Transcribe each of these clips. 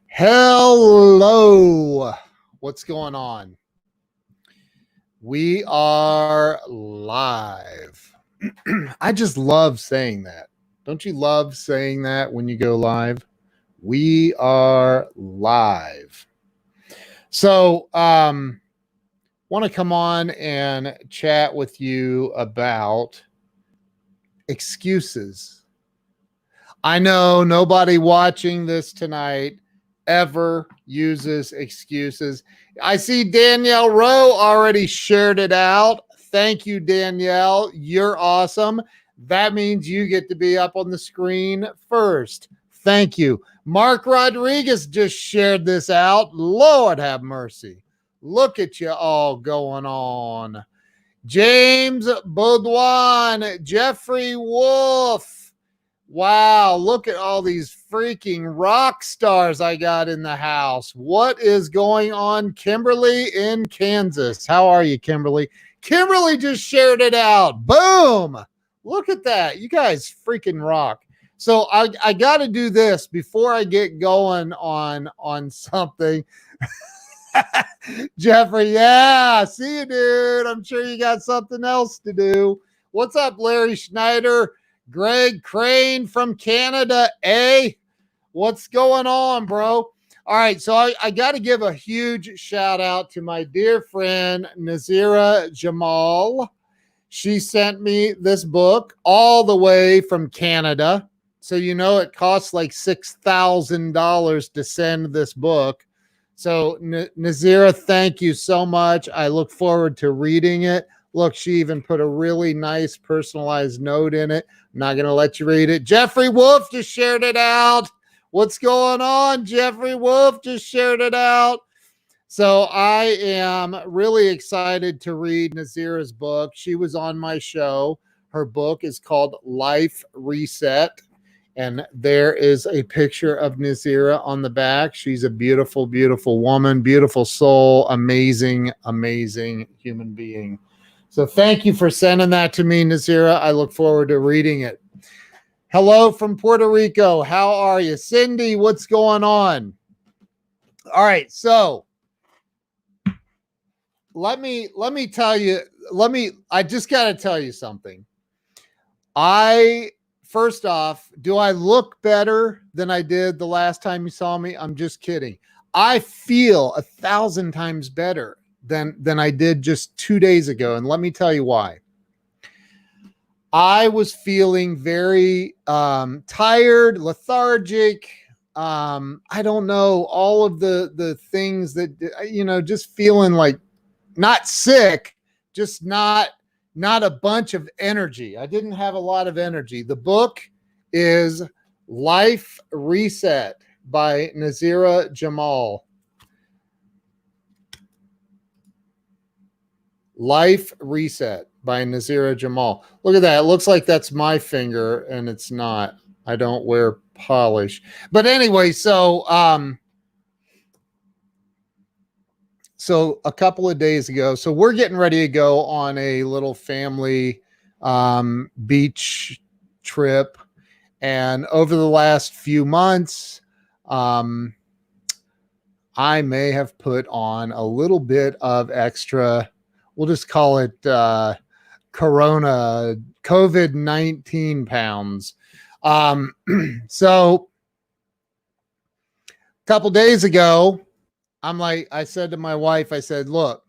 Hello. What's going on? We are live. I just love saying that. Don't you love saying that when you go live? We are live. So, want to come on and chat with you about excuses. I know nobody watching this tonight ever uses excuses. I see Danielle Rowe already shared it out. Thank you, Danielle. You're awesome. That means you get to be up on the screen first. Thank you. Mark Rodriguez just shared this out. Lord have mercy. Look at you all going on. James Baudouin, Jeffrey Wolf. Wow, look at all these freaking rock stars I got in the house. What is going on? Kimberly in Kansas. How are you, Kimberly? Kimberly just shared it out. Boom. Look at that. You guys freaking rock. So I got to do this before I get going on something. Jeffrey, yeah, see you, dude. I'm sure you got something else to do. What's up, Larry Schneider? Greg Crane from Canada, eh? What's going on, bro? All right, so I got to give a huge shout out to my dear friend, Nazira Jamal. She sent me this book all the way from Canada. So, you know, it costs like $6,000 to send this book. So, Nazira, thank you so much. I look forward to reading it. Look, she even put a really nice personalized note in it. I'm not going to let you read it. Jeffrey Wolf just shared it out. What's going on? Jeffrey Wolf just shared it out. So I am really excited to read Nazira's book. She was on my show. Her book is called Life Reset. And there is a picture of Nazira on the back. She's a beautiful, beautiful woman, beautiful soul, amazing, amazing human being. So thank you for sending that to me, Nazira. I look forward to reading it. Hello from Puerto Rico. How are you? Cindy, what's going on? All right, so let me tell you, I just got to tell you something. First off, do I look better than I did the last time you saw me? I'm just kidding. I feel 1,000 times better than I did just 2 days ago. And let me tell you why. I was feeling very tired, lethargic. I don't know, all of the things that, you know, just feeling like not sick, just not a bunch of energy. I didn't have a lot of energy. The book is Life Reset by Nazira Jamal. Life Reset by Nazira Jamal. Look at that. It looks like that's my finger, and it's not. I don't wear polish. But anyway, so a couple of days ago, so we're getting ready to go on a little family beach trip. And over the last few months, I may have put on a little bit of extra, we'll just call it COVID-19 pounds. So a couple days ago, I said to my wife, I said, look,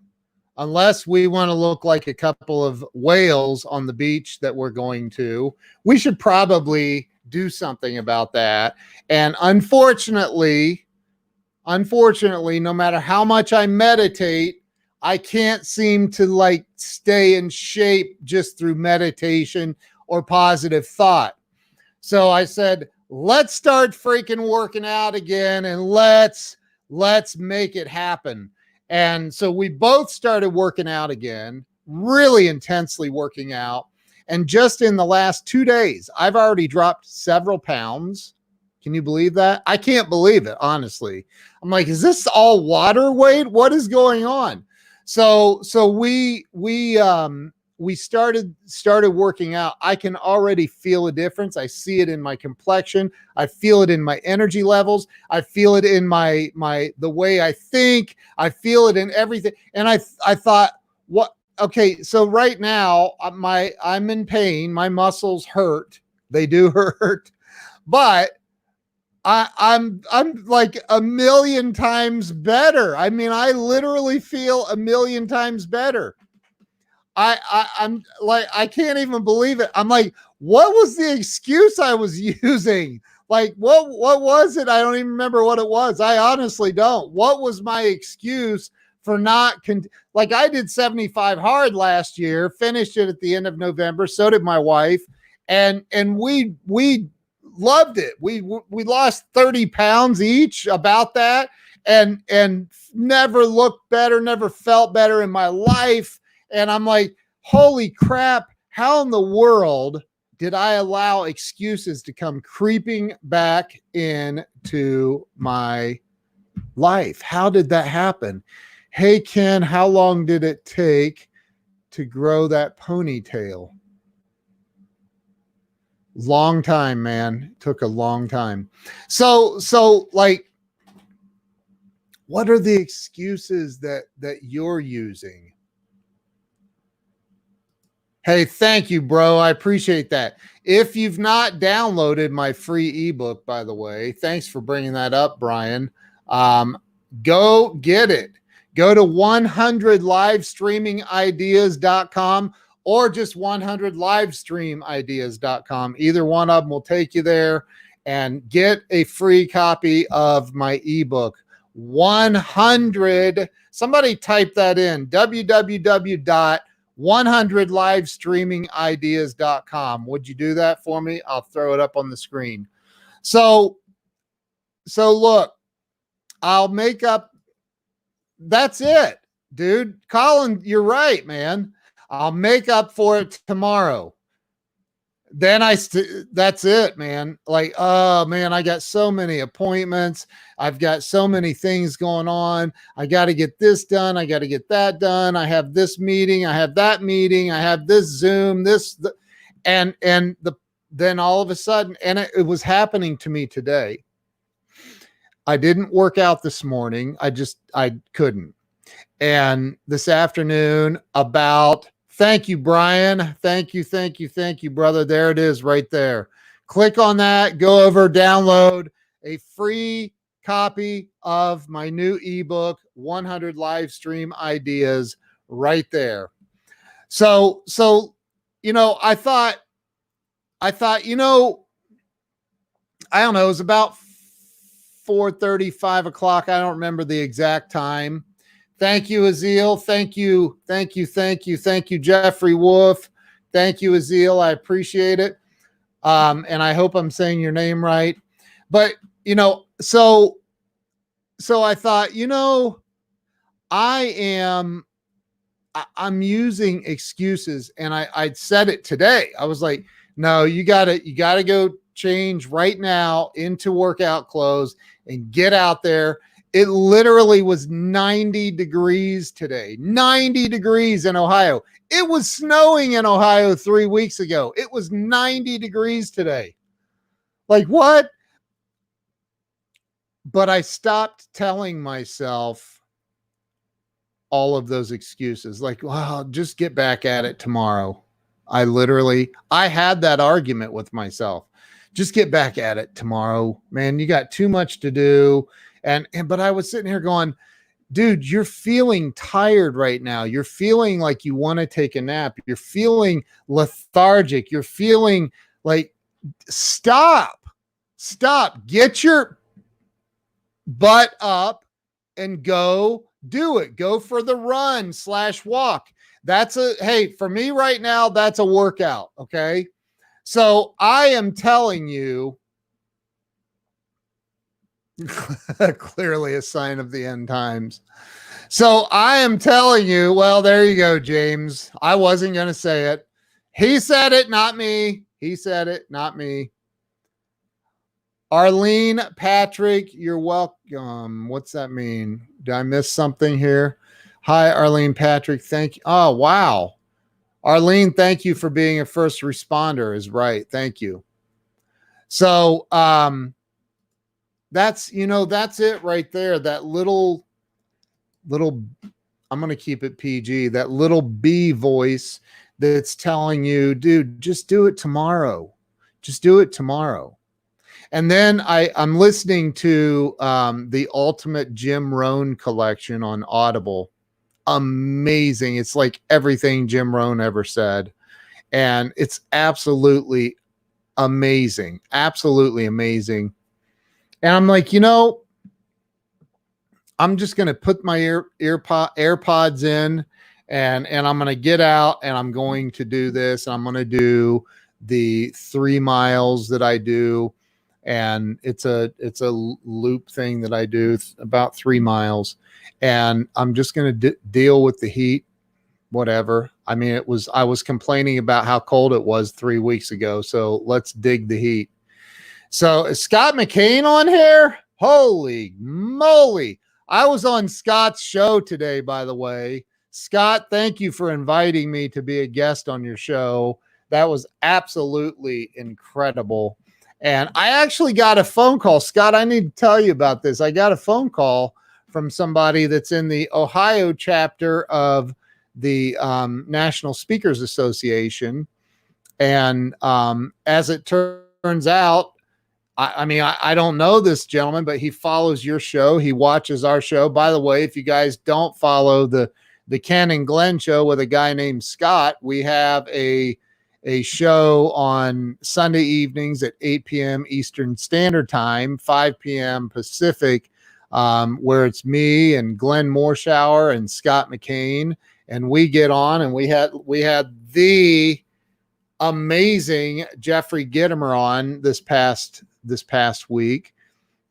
unless we want to look like a couple of whales on the beach that we're going to, we should probably do something about that. And unfortunately, no matter how much I meditate, I can't seem to like stay in shape just through meditation or positive thought. So I said, let's start freaking working out again, and let's make it happen. And so we both started working out again, really intensely working out. And just in the last 2 days, I've already dropped several pounds. Can you believe that? I can't believe it, honestly. I'm like, is this all water weight? What is going on? So we we started working out, I can already feel a difference. I see it in my complexion. I feel it in my energy levels. I feel it in my the way I think. I feel it in everything. And I thought, what? Okay, so right now I'm in pain. My muscles hurt. They do hurt, but I'm like a million times better. I mean, I literally feel a million times better. I'm like, I can't even believe it. I'm like, what was the excuse I was using? Like, what was it? I don't even remember what it was. I honestly don't. What was my excuse for not like I did 75 hard last year, finished it at the end of November. So did my wife. And we loved it. We lost 30 pounds each, about that, and never looked better, never felt better in my life. And I'm like, holy crap, how in the world did I allow excuses to come creeping back into my life? How did that happen? Hey, Ken, how long did it take to grow that ponytail? Long time, man. It took a long time. So like, what are the excuses that you're using? Hey, thank you, bro. I appreciate that. If you've not downloaded my free ebook, by the way, thanks for bringing that up, Brian. Go get it. Go to 100livestreamingideas.com or just 100livestreamideas.com. Either one of them will take you there, and get a free copy of my ebook. 100. Somebody type that in. www.100livestreamingideas.com. Would you do that for me? I'll throw it up on the screen. So look, I'll make up. That's it, dude. Colin, you're right, man. I'll make up for it tomorrow. Then that's it, man. Like, oh man, I got so many appointments. I've got so many things going on. I got to get this done. I got to get that done. I have this meeting. I have that meeting. I have this Zoom, then all of a sudden, and it was happening to me today. I didn't work out this morning. I couldn't. And this afternoon thank you, Brian. Thank you, brother. There it is right there. Click on that, go over, download a free copy of my new ebook, 100 Live Stream Ideas, right there. So, I thought, I don't know, it was about 4:30, 5 o'clock. I don't remember the exact time. Thank you, Azil. Thank you, Jeffrey Wolf. Thank you, Azil. I appreciate it. And I hope I'm saying your name right. But, so I thought, I'm using excuses, and I said it today. I was like, no, you gotta go change right now into workout clothes and get out there. It literally was 90 degrees today, 90 degrees in Ohio. It was snowing in Ohio 3 weeks ago. It was 90 degrees today. Like, what? But I stopped telling myself all of those excuses. Like, well, just get back at it tomorrow. I had that argument with myself. Just get back at it tomorrow, man. You got too much to do. But I was sitting here going, dude, you're feeling tired right now. You're feeling like you want to take a nap. You're feeling lethargic. You're feeling like, stop, get your butt up and go do it. Go for the run/walk. Hey, for me right now, that's a workout. Okay. So I am telling you, clearly a sign of the end times. So I am telling you, well, there you go, James. I wasn't going to say it. He said it, not me. He said it, not me. Arlene Patrick, you're welcome. What's that mean? Did I miss something here? Hi, Arlene Patrick. Thank you. Oh, wow. Arlene, thank you for being a first responder is right. Thank you. So that's that's it right there. That little I'm going to keep it PG, that little B voice that's telling you, dude, just do it tomorrow. Just do it tomorrow. And then I'm listening to the Ultimate Jim Rohn collection on Audible. Amazing. It's like everything Jim Rohn ever said. And it's absolutely amazing. Absolutely amazing. And I'm like, I'm just going to put my AirPods in and I'm going to get out and I'm going to do this. I'm going to do the 3 miles that I do. And it's a loop thing that I do about 3 miles. And I'm just going to deal with the heat, whatever. I mean, I was complaining about how cold it was 3 weeks ago. So let's dig the heat. So is Scott McKain on here? Holy moly. I was on Scott's show today, by the way. Scott, thank you for inviting me to be a guest on your show. That was absolutely incredible. And I actually got a phone call. Scott, I need to tell you about this. I got a phone call from somebody that's in the Ohio chapter of the National Speakers Association. And as it turns out, I don't know this gentleman, but he follows your show. He watches our show. By the way, if you guys don't follow the Ken and Glenn show with a guy named Scott, we have a show on Sunday evenings at 8 p.m. Eastern Standard Time, 5 p.m. Pacific, where it's me and Glenn Morshower and Scott McKain, and we get on and we had the amazing Jeffrey Gitomer on this past week.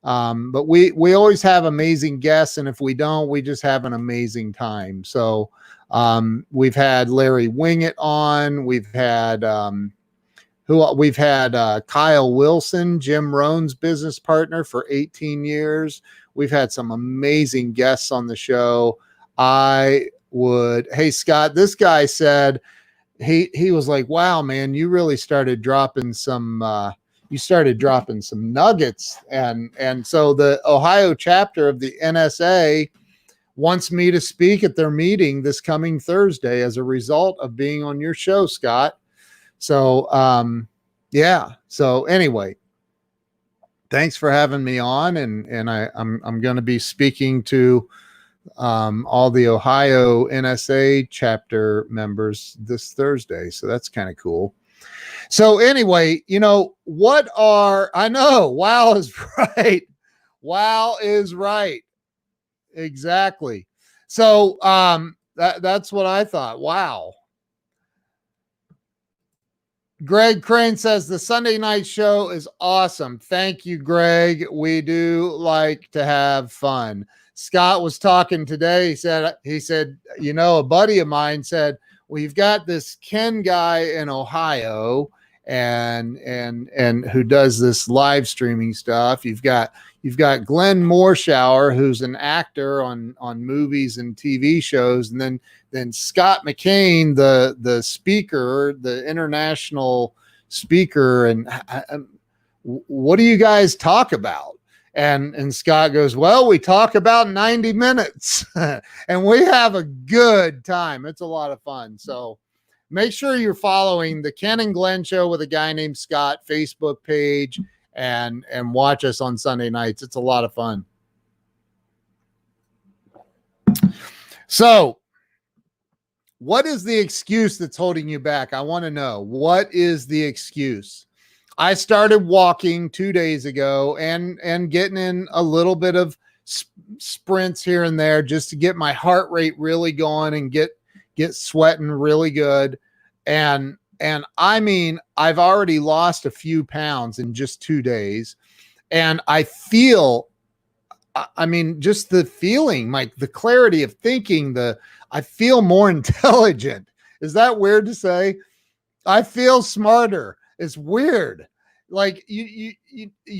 But we always have amazing guests, and if we don't, we just have an amazing time. So we've had Larry Wingett on. We've had Kyle Wilson, Jim Rohn's business partner for 18 years. We've had some amazing guests on the show. Hey, Scott, this guy said he was like, wow, man, you really started dropping some nuggets. And so the Ohio chapter of the NSA wants me to speak at their meeting this coming Thursday as a result of being on your show, Scott. So, yeah. So anyway, thanks for having me on. And I'm going to be speaking to all the Ohio NSA chapter members this Thursday. So that's kind of cool. So anyway, I know Wow is right. Wow is right. Exactly. So that's what I thought. Wow. Greg Crane says the Sunday night show is awesome. Thank you, Greg. We do like to have fun. Scott was talking today. He said, a buddy of mine said, well, you've got this Ken guy in Ohio and who does this live streaming stuff. You've got Glenn Morshower, who's an actor on movies and TV shows, and then Scott McKain, the speaker, the international speaker. And what do you guys talk about? And Scott goes, well, we talk about 90 minutes and we have a good time. It's a lot of fun. So make sure you're following the Ken and Glenn show with a guy named Scott Facebook page and watch us on Sunday nights. It's a lot of fun. So what is the excuse that's holding you back? I want to know, what is the excuse? I started walking 2 days ago and getting in a little bit of sprints here and there just to get my heart rate really going and get sweating really good. And I mean, I've already lost a few pounds in just 2 days. And I feel, just the feeling, like the clarity of thinking, I feel more intelligent. Is that weird to say? I feel smarter. It's weird. Like you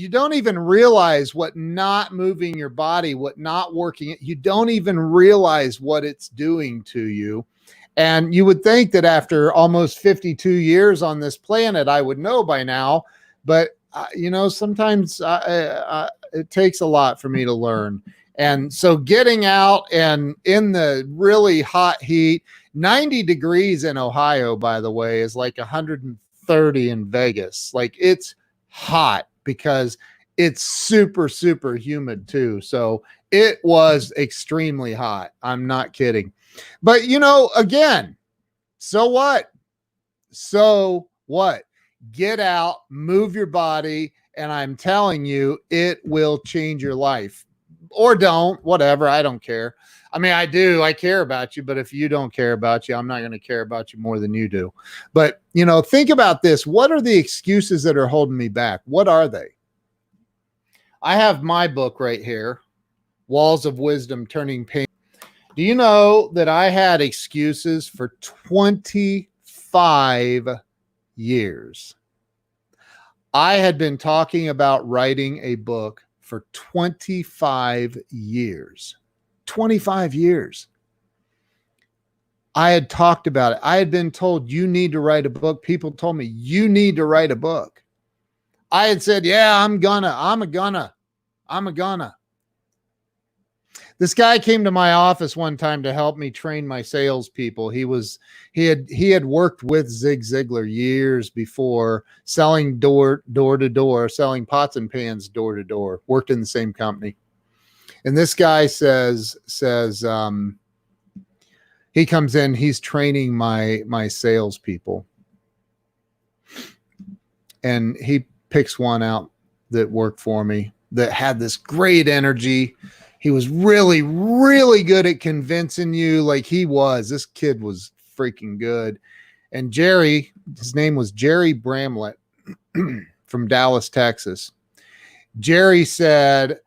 don't even realize what not moving your body, what not working, you don't even realize what it's doing to you. And you would think that after almost 52 years on this planet, I would know by now. But, sometimes it takes a lot for me to learn. And so getting out and in the really hot heat, 90 degrees in Ohio, by the way, is like 130 in Vegas. Like it's hot because it's super, super humid too. So it was extremely hot. I'm not kidding. But, again, so what? So what? Get out, move your body, and I'm telling you, it will change your life. Or don't, whatever. I don't care. I mean, I do. I care about you, but if you don't care about you, I'm not going to care about you more than you do. But, think about this. What are the excuses that are holding me back? What are they? I have my book right here, Walls of Wisdom, Turning Pain. Do you know that I had excuses for 25 years? I had been talking about writing a book for 25 years. 25 years. I had talked about it. I had been told, you need to write a book. People told me, you need to write a book. I had said, yeah, I'm a gonna. This guy came to my office one time to help me train my salespeople. He had worked with Zig Ziglar years before, selling door to door, selling pots and pans door to door. Worked in the same company. And this guy says he comes in, he's training my salespeople, and he picks one out that worked for me that had this great energy. He was really, really good at convincing you. Like this kid was freaking good. And Jerry, his name was Jerry Bramlett from Dallas, Texas. Jerry said,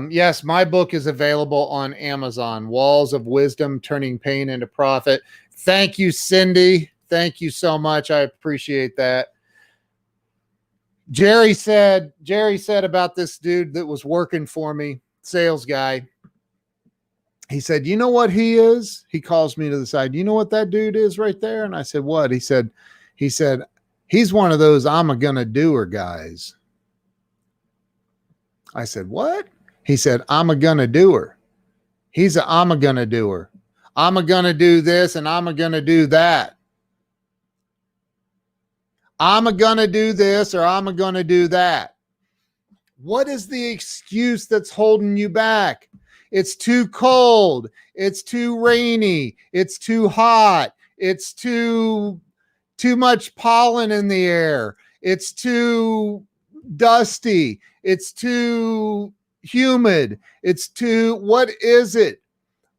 yes, my book is available on Amazon, Walls of Wisdom, Turning Pain into Profit. Thank you, Cindy. Thank you so much. I appreciate that. Jerry said about this dude that was working for me, sales guy. He said, you know what he is? He calls me to the side. You know what that dude is right there? And I said, what? He said, he's one of those I'm a gonna doer guys. I said, what? He said, I'm a gonna doer. He's a I'm a gonna doer. I'm a gonna do this and I'm a gonna do that. I'm a gonna do this or I'm a gonna do that. What is the excuse that's holding you back? It's too cold. It's too rainy. It's too hot. It's too much pollen in the air. It's too dusty. It's too humid. What is it?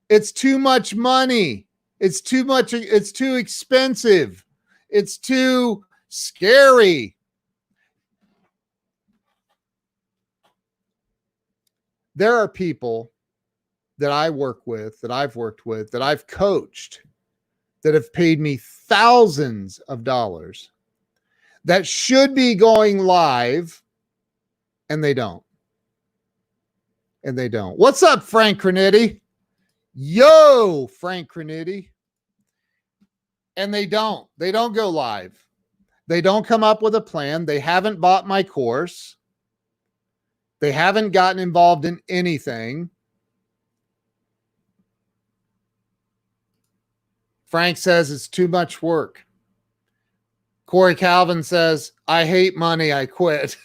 It's too much money. It's too expensive. It's too scary. There are people that I work with, that I've worked with, that I've coached, that have paid me thousands of dollars that should be going live, and they don't. And they don't. What's up, Frank Cranitti? Yo, Frank Cranitti. And they don't. They don't go live. They don't come up with a plan. They haven't bought my course. They haven't gotten involved in anything. Frank says it's too much work. Corey Calvin says, I hate money, I quit.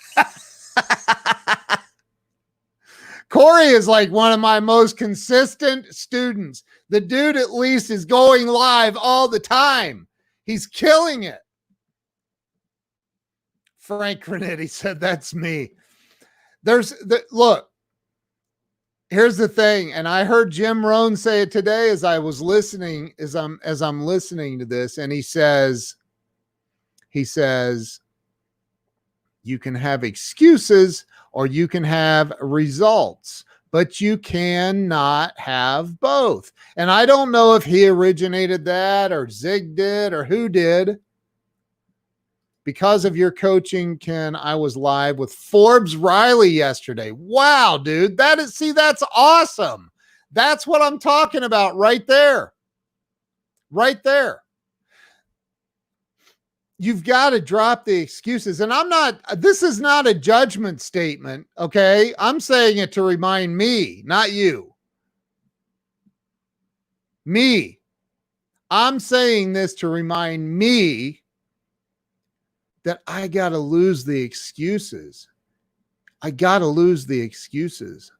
Corey is like one of my most consistent students. The dude at least is going live all the time. He's killing it. Frank Cranitti said, that's me. Look, here's the thing. And I heard Jim Rohn say it today as I was listening, as I'm listening to this. And he says, you can have excuses or you can have results, but you cannot have both. And I don't know if he originated that or Zig did or who did. Because of your coaching, Ken, I was live with Forbes Riley yesterday. Wow, dude. That's awesome. That's what I'm talking about right there. right there. You've got to drop the excuses. And this is not a judgment statement, okay? I'm saying it to remind me, not you. Me. I'm saying this to remind me that I got to lose the excuses. I got to lose the excuses.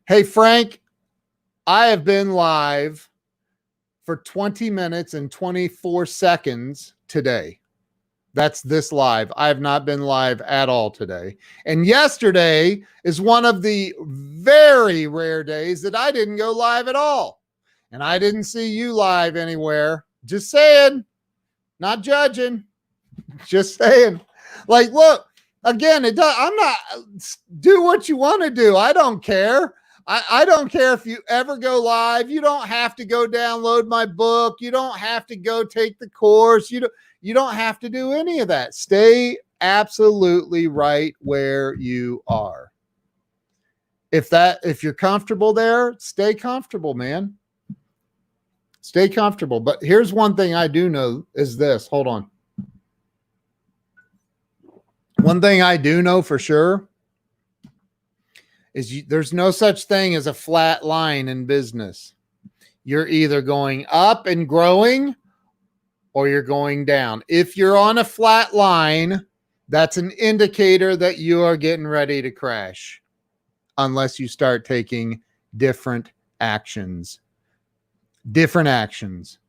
Hey, Frank, I have been live for 20 minutes and 24 seconds today. That's this live. I have not been live at all today. And yesterday is one of the very rare days that I didn't go live at all. And I didn't see you live anywhere. Just saying, not judging, just saying. Like, look, again, I'm not, do what you want to do. I don't care. I don't care if you ever go live. You don't have to go download my book. You don't have to go take the course. You don't have to do any of that. Stay absolutely right where you are. If you're comfortable there, stay comfortable, man. Stay comfortable. But here's one thing I do know is this. Hold on. One thing I do know for sure is there's no such thing as a flat line in business. You're either going up and growing or you're going down. If you're on a flat line, that's an indicator that you are getting ready to crash unless you start taking different actions. Different actions.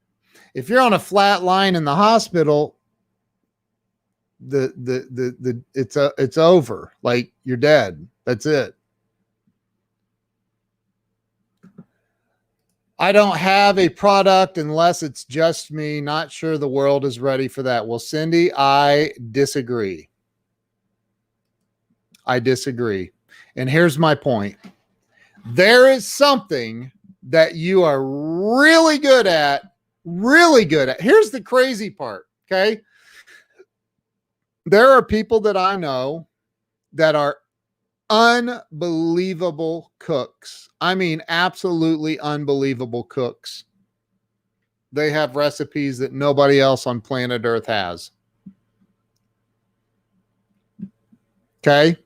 If you're on a flat line in the hospital, it's over. Like, you're dead. That's it. I don't have a product unless it's just me. Not sure the world is ready for that. Well, Cindy, I disagree. I disagree. And here's my point. There is something that you are really good at, really good at. Here's the crazy part, okay? There are people that I know that are unbelievable cooks. I mean, absolutely unbelievable cooks. They have recipes that nobody else on planet Earth has. Okay?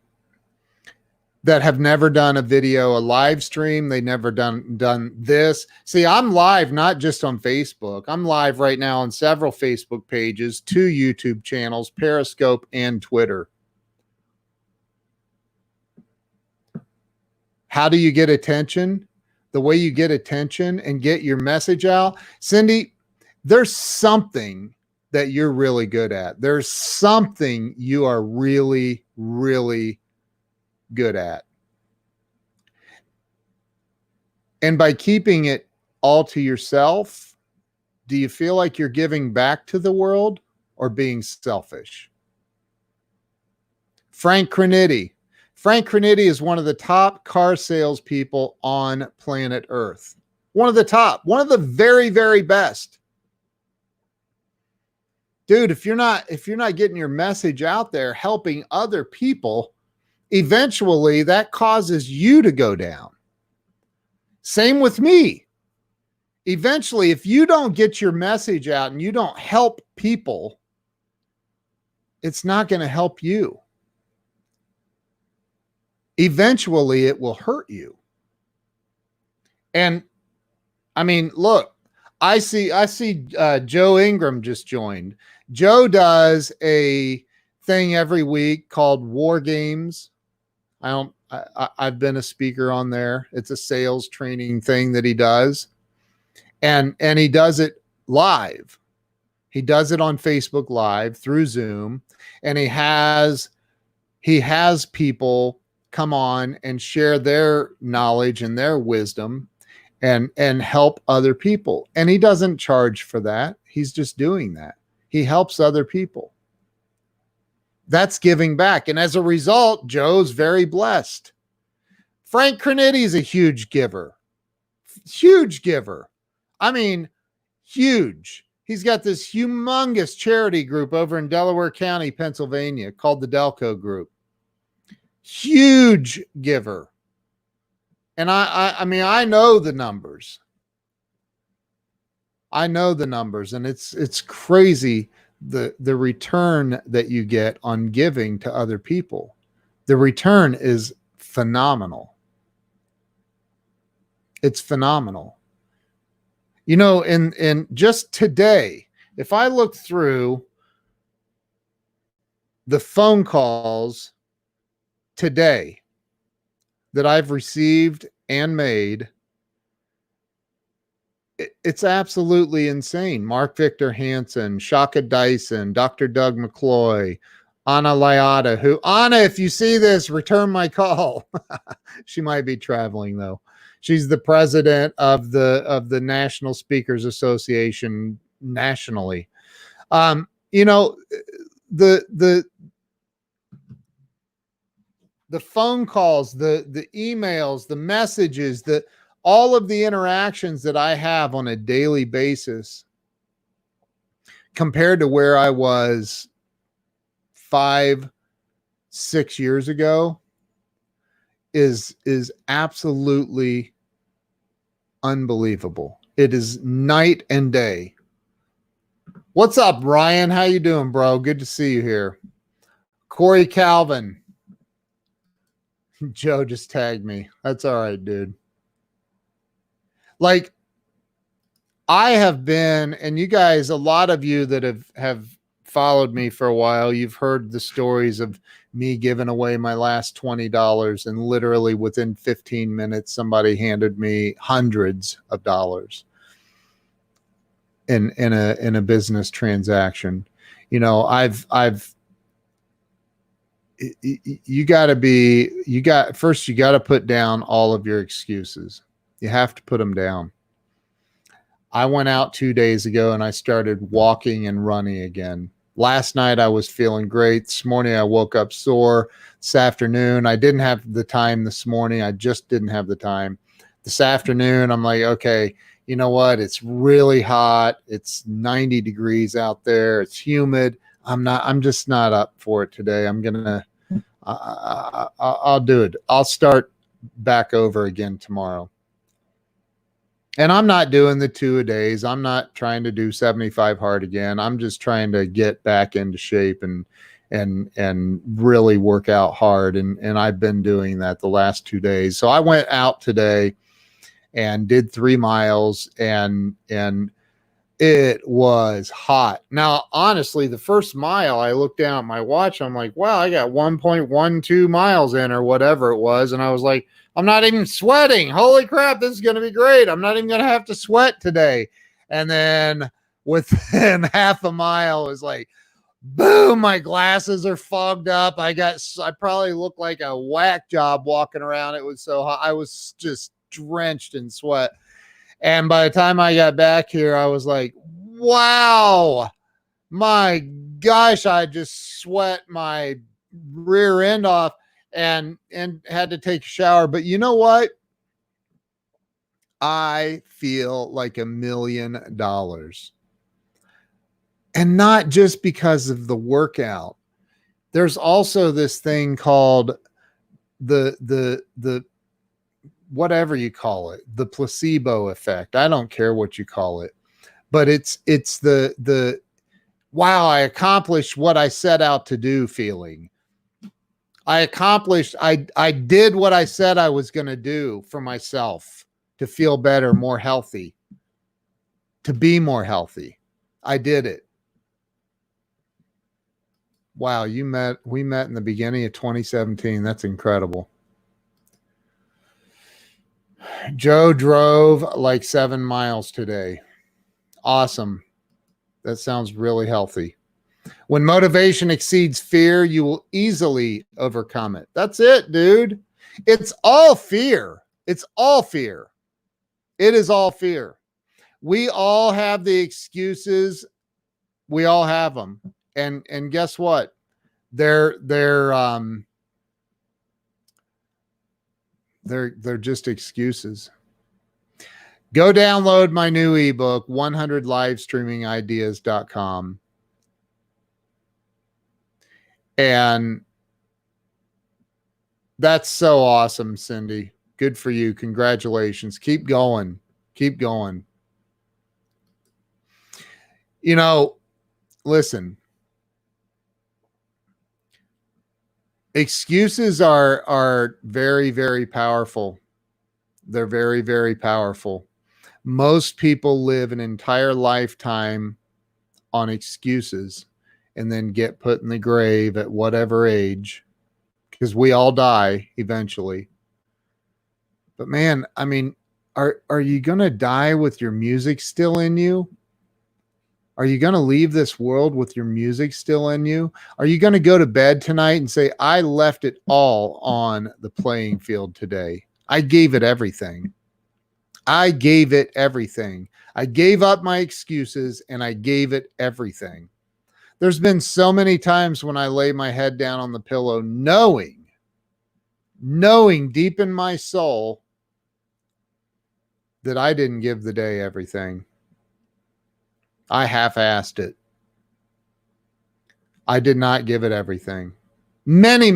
That have never done a video, a live stream. They never done this. See, I'm live not just on Facebook. I'm live right now on several Facebook pages, 2 YouTube channels, Periscope, and Twitter. How do you get attention? The way you get attention and get your message out. Cindy, there's something that you're really good at. There's something you are really, really good at. And by keeping it all to yourself, do you feel like you're giving back to the world or being selfish? Frank Criniti. Frank Criniti is one of the top car salespeople on planet Earth. One of the top, one of the very, very best. Dude, if you're not getting your message out there, helping other people, eventually that causes you to go down. Same with me. Eventually, if you don't get your message out and you don't help people, it's not going to help you. Eventually it will hurt you. And I mean, look, I see Joe Ingram just joined. Joe does a thing every week called War Games. I've been a speaker on there. It's a sales training thing that he does. And he does it live. He does it on Facebook Live through Zoom. And he has people come on and share their knowledge and their wisdom and help other people. And he doesn't charge for that. He's just doing that. He helps other people. That's giving back. And as a result, Joe's very blessed. Frank Criniti is a huge giver. Huge giver. I mean, huge. He's got this humongous charity group over in Delaware County, Pennsylvania, called the Delco Group. Huge giver. And I mean, I know the numbers. I know the numbers, and it's crazy the return that you get on giving to other people. The return is phenomenal. It's phenomenal. You know, in just today, if I look through the phone calls today that I've received and made, it's absolutely insane. Mark Victor Hansen, Shaka Dyson, Dr. Doug McCloy, Anna Lyada, who, Anna, if you see this, return my call. She might be traveling though. She's the president of the National Speakers Association nationally. You know, the phone calls, the emails, the messages, all of the interactions that I have on a daily basis compared to where I was 5, 6 years ago is absolutely unbelievable. It is night and day. What's up, Ryan? How you doing, bro? Good to see you here. Corey Calvin. Joe just tagged me. That's all right, dude. Like, I have been, and you guys, a lot of you that have followed me for a while, you've heard the stories of me giving away my last $20, and literally within 15 minutes, somebody handed me hundreds of dollars in a business transaction. You know, you got to put down all of your excuses. You have to put them down. I went out 2 days ago and I started walking and running again. Last night I was feeling great. This morning I woke up sore. This afternoon I didn't have the time this morning. I just didn't have the time. This afternoon I'm like, okay, you know what? It's really hot. It's 90 degrees out there. It's humid. I'm just not up for it today. I'll do it. I'll start back over again tomorrow. And I'm not doing the 2-a-days. I'm not trying to do 75 hard again. I'm just trying to get back into shape and really work out hard. And I've been doing that the last 2 days. So I went out today and did 3 miles, and it was hot. Now, honestly, the first mile, I looked down at my watch. I'm like, wow, I got 1.12 miles in, or whatever it was. And I was like, I'm not even sweating. Holy crap, this is going to be great. I'm not even going to have to sweat today. And then within half a mile, it was like, boom, my glasses are fogged up. I probably look like a whack job walking around. It was so hot. I was just drenched in sweat. And by the time I got back here, I was like, wow, my gosh, I just sweat my rear end off and had to take a shower. But you know what? I feel like $1 million. And not just because of the workout. There's also this thing called the whatever you call it, the placebo effect. I don't care what you call it, but it's the wow, I accomplished what I set out to do feeling. I did what I said I was going to do for myself to feel better, more healthy, to be more healthy. I did it. Wow, we met in the beginning of 2017. That's incredible. Joe drove like 7 miles today. Awesome. That sounds really healthy. When motivation exceeds fear, you will easily overcome it. That's it, dude. It's all fear. It's all fear. It is all fear. We all have the excuses. We all have them. And guess what? They're just excuses. Go download my new ebook, 100livestreamingideas.com. And that's so awesome, Cindy. Good for you. Congratulations. Keep going. Keep going. You know, listen, excuses are very, very powerful. They're very, very powerful. Most people live an entire lifetime on excuses and then get put in the grave at whatever age, because we all die eventually. But man, I mean, are you going to die with your music still in you? Are you going to leave this world with your music still in you? Are you going to go to bed tonight and say, I left it all on the playing field today? I gave it everything. I gave it everything. I gave up my excuses and I gave it everything. There's been so many times when I lay my head down on the pillow, knowing deep in my soul that I didn't give the day everything. I half-assed it. I did not give it everything. Many,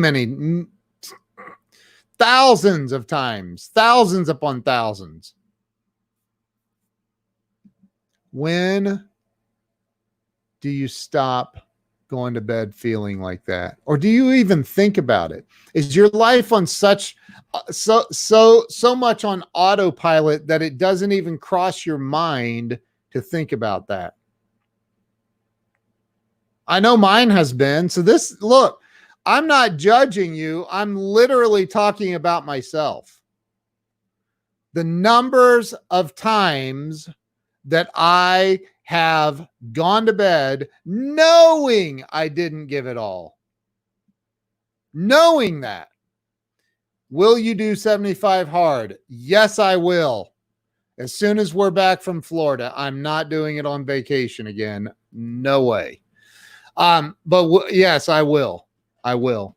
thousands of times, thousands upon thousands. When do you stop going to bed feeling like that? Or do you even think about it? Is your life on so much on autopilot that it doesn't even cross your mind to think about that? I know mine has been. So look, I'm not judging you. I'm literally talking about myself. The numbers of times that I have gone to bed knowing I didn't give it all. Knowing that. Will you do 75 hard? Yes, I will. As soon as we're back from Florida, I'm not doing it on vacation again. No way. Yes, I will. I will.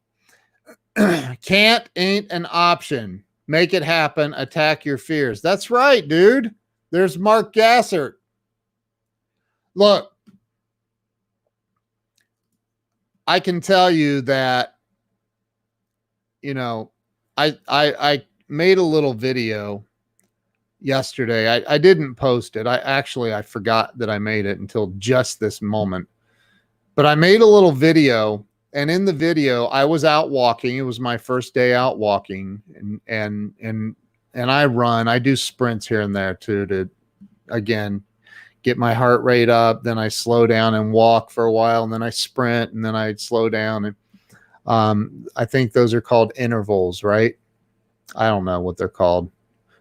Can't ain't an option. Make it happen. Attack your fears. That's right, dude. There's Mark Gassert. Look, I can tell you that, you know, I made a little video yesterday. I didn't post it. I forgot that I made it until just this moment. But I made a little video, and in the video, I was out walking. It was my first day out walking, and I run. I do sprints here and there too to, again, get my heart rate up. Then I slow down and walk for a while, and then I sprint, and then I slow down. And I think those are called intervals, right? I don't know what they're called.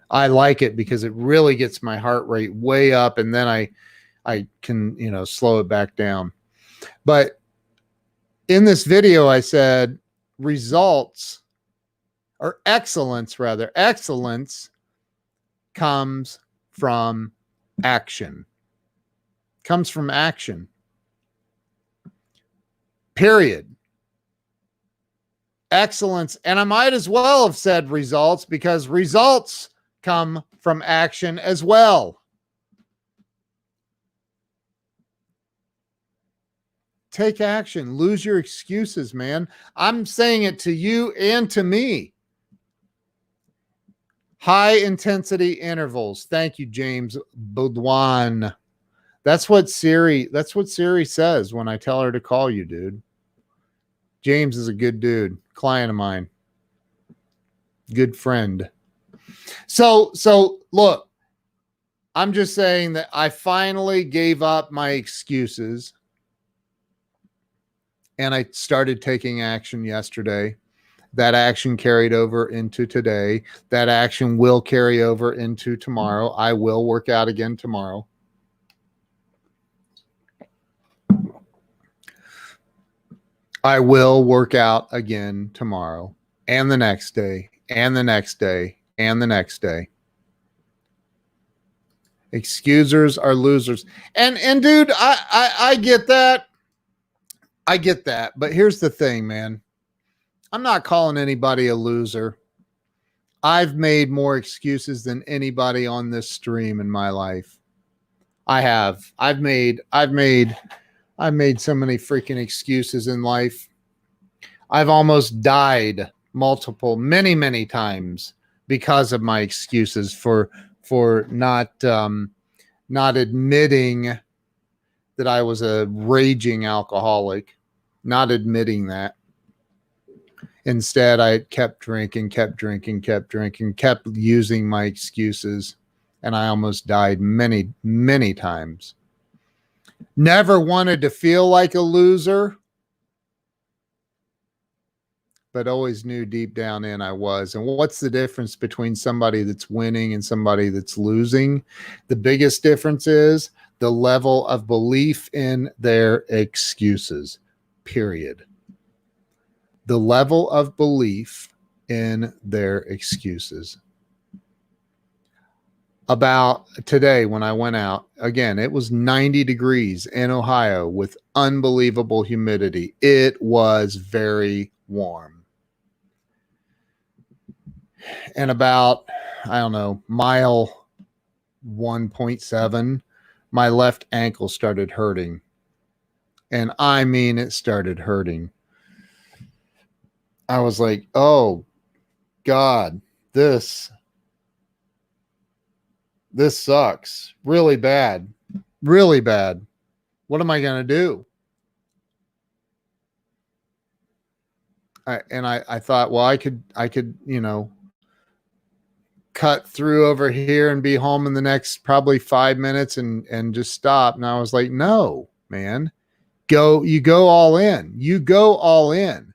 I like it because it really gets my heart rate way up, and then I can, slow it back down. But in this video, I said excellence comes from action. Comes from action. Period. Excellence. And I might as well have said results, because results come from action as well. Take action. Lose your excuses, man. I'm saying it to you and to me. High intensity intervals. Thank you, James Baudouin. That's what Siri says when I tell her to call you, dude. James is a good dude, client of mine. Good friend. So look, I'm just saying that I finally gave up my excuses. And I started taking action yesterday. That action carried over into today. That action will carry over into tomorrow. I will work out again tomorrow. I will work out again tomorrow, and the next day, and the next day, and the next day. Excusers are losers. And dude, I get that. I get that. But here's the thing, man. I'm not calling anybody a loser. I've made more excuses than anybody on this stream in my life. I have. I've made so many freaking excuses in life. I've almost died many times because of my excuses for not admitting that I was a raging alcoholic, not admitting that. Instead, I kept drinking, kept using my excuses, and I almost died many, many times. Never wanted to feel like a loser, but always knew deep down in I was. And what's the difference between somebody that's winning and somebody that's losing? The biggest difference is the level of belief in their excuses, period. The level of belief in their excuses. About today, when I went out, again, it was 90 degrees in Ohio with unbelievable humidity. It was very warm. And about, I don't know, mile 1.7, my left ankle started hurting. And I mean, it started hurting. I was like, oh, God, this sucks really bad, really bad. What am I going to do? I thought, well, I could, cut through over here and be home in the next probably 5 minutes and just stop. And I was like, no, man, you go all in. You go all in.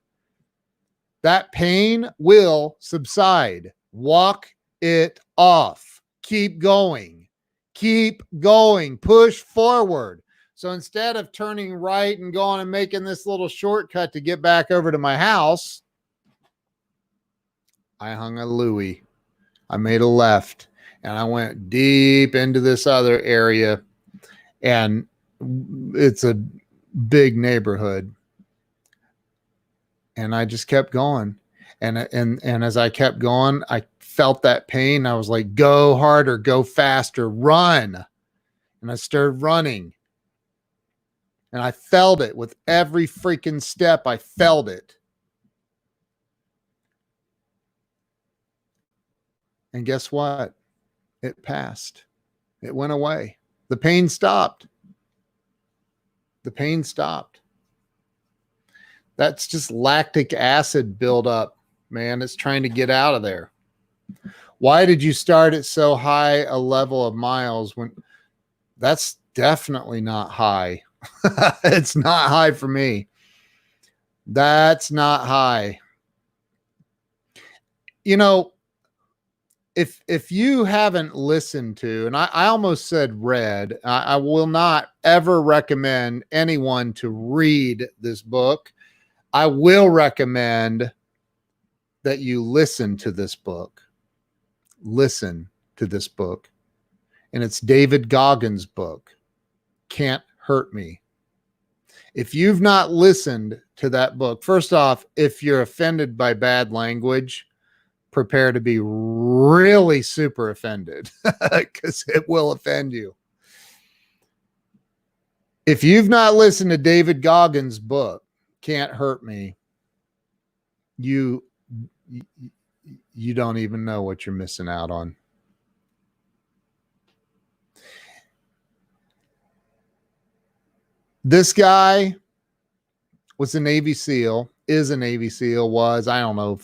That pain will subside. Walk it off. Keep going. Keep going. Push forward. So instead of turning right and going and making this little shortcut to get back over to my house, I hung a Louie. I made a left and I went deep into this other area, and it's a big neighborhood. And I just kept going. And as I kept going, I felt that pain. I was like, go harder, go faster, run. And I started running. And I felt it with every freaking step. I felt it. And guess what? It passed. It went away. The pain stopped. The pain stopped. That's just lactic acid buildup, man. It's trying to get out of there. Why did you start at so high a level of miles when that's definitely not high? It's not high for me. That's not high. You know, if you haven't listened to, and I almost said read, I will not ever recommend anyone to read this book. I will recommend that you listen to this book. Listen to this book. And it's David Goggins' book, Can't Hurt Me. If you've not listened to that book, first off, if you're offended by bad language, prepare to be really super offended because it will offend you. If you've not listened to David Goggins' book, Can't Hurt Me, you don't even know what you're missing out on. This guy was a Navy SEAL, is a Navy SEAL, was, I don't know,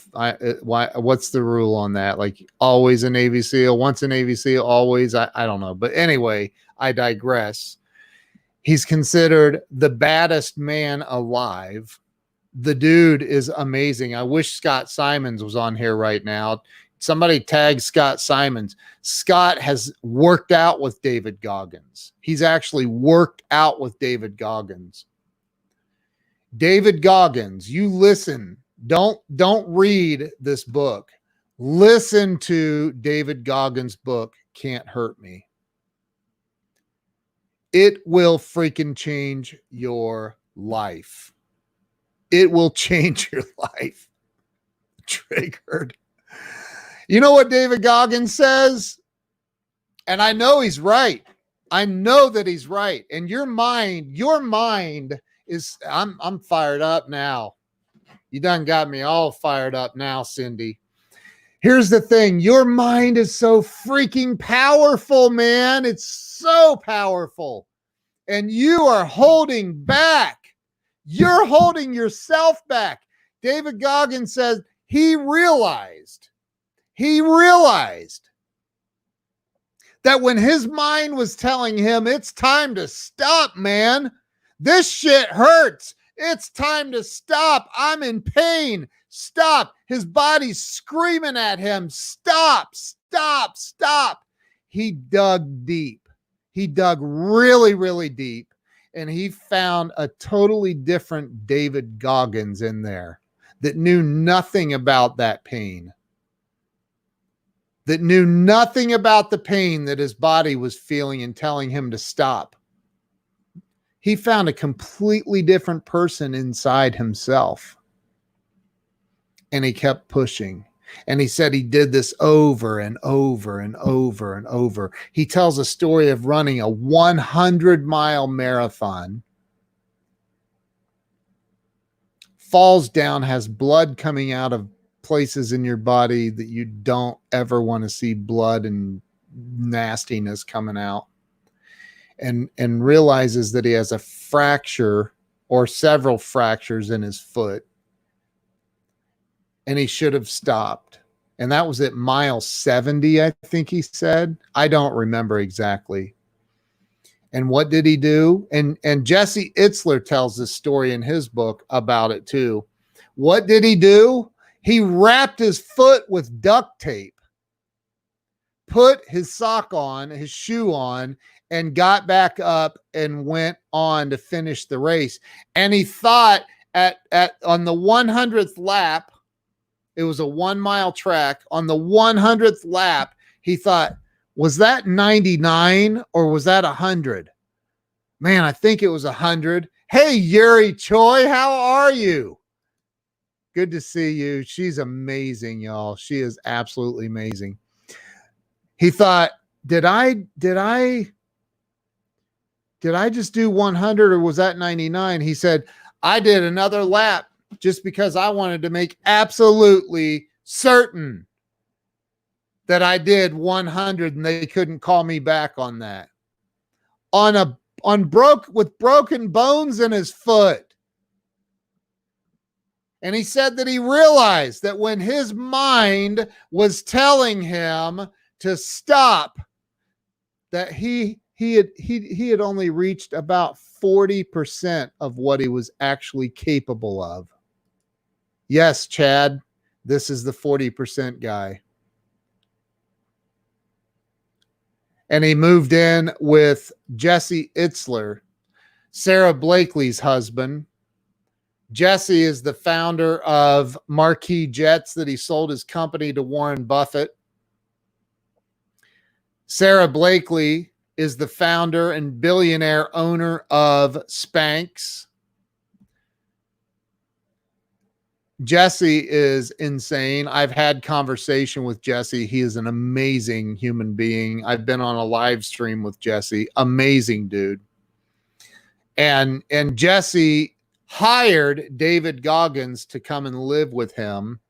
what's the rule on that? Like always a Navy SEAL, once a Navy SEAL, always, I don't know. But anyway, I digress. He's considered the baddest man alive. The dude is amazing. I wish Scott Simons was on here right now. Somebody tag Scott Simons. Scott has worked out with David Goggins. He's actually worked out with David Goggins. David Goggins, you listen. Don't read this book. Listen to David Goggins' book, Can't Hurt Me. It will freaking change your life. It will change your life. Triggered. You know what David Goggins says? And I know he's right. I know that he's right. And your mind is, I'm fired up now. You done got me all fired up now, Cindy. Here's the thing. Your mind is so freaking powerful, man. It's so powerful. and you are holding back. You're holding yourself back. David Goggins says he realized that when his mind was telling him, it's time to stop, man. This shit hurts. It's time to stop. I'm in pain. Stop. His body's screaming at him. Stop, stop, stop. He dug deep. He dug really, really deep. And he found a totally different David Goggins in there that knew nothing about that pain. That knew nothing about the pain that his body was feeling and telling him to stop. He found a completely different person inside himself. And he kept pushing. And he said he did this over and over and over and over. He tells a story of running a 100-mile marathon. Falls down, has blood coming out of places in your body that you don't ever want to see blood and nastiness coming out, and realizes that he has a fracture or several fractures in his foot, and he should have stopped. And that was at mile 70, I think he said. I don't remember exactly. And what did he do? And Jesse Itzler tells this story in his book about it too. What did he do? He wrapped his foot with duct tape, put his sock on, his shoe on, and got back up and went on to finish the race. And he thought on the 100th lap, it was a 1-mile track. On the 100th lap, he thought, was that 99 or was that 100? Man, I think it was 100. Hey, Yuri Choi, how are you? Good to see you. She's amazing, y'all. She is absolutely amazing. He thought, did I just do 100 or was that 99? He said, I did another lap just because I wanted to make absolutely certain that I did 100 and they couldn't call me back on that. With broken bones in his foot. And he said that he realized that when his mind was telling him to stop, that he had only reached about 40% of what he was actually capable of. Yes, Chad, this is the 40% guy. And he moved in with Jesse Itzler, Sarah Blakely's husband. Jesse is the founder of Marquis Jets that he sold his company to Warren Buffett. Sarah Blakely is the founder and billionaire owner of Spanx. Jesse is insane. I've had conversation with Jesse. He is an amazing human being. I've been on a live stream with Jesse. Amazing dude. And Jesse hired David Goggins to come and live with him.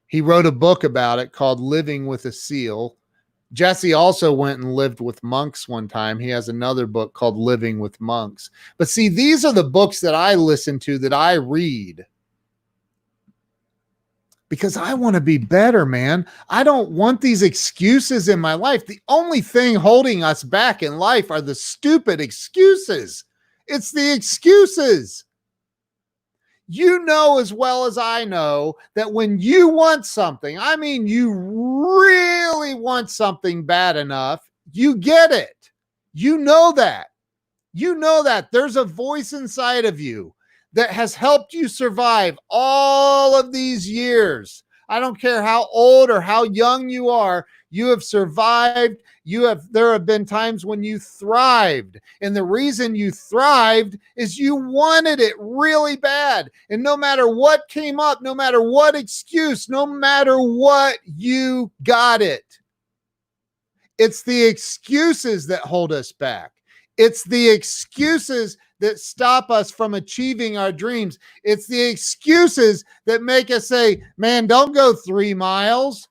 He wrote a book about it called Living with a Seal. Jesse also went and lived with monks one time. He has another book called Living with Monks. But see, these are the books that I listen to, that I read. Because I want to be better, man. I don't want these excuses in my life. The only thing holding us back in life are the stupid excuses. It's the excuses. You know as well as I know that when you want something, I mean, you really want something bad enough, you get it. You know that. You know that. There's a voice inside of you that has helped you survive all of these years. I don't care how old or how young you are, you have survived. There have been times when you thrived. And the reason you thrived is you wanted it really bad. And no matter what came up, no matter what excuse, no matter what, you got it. It's the excuses that hold us back. It's the excuses that stop us from achieving our dreams. It's the excuses that make us say, man, don't go 3 miles.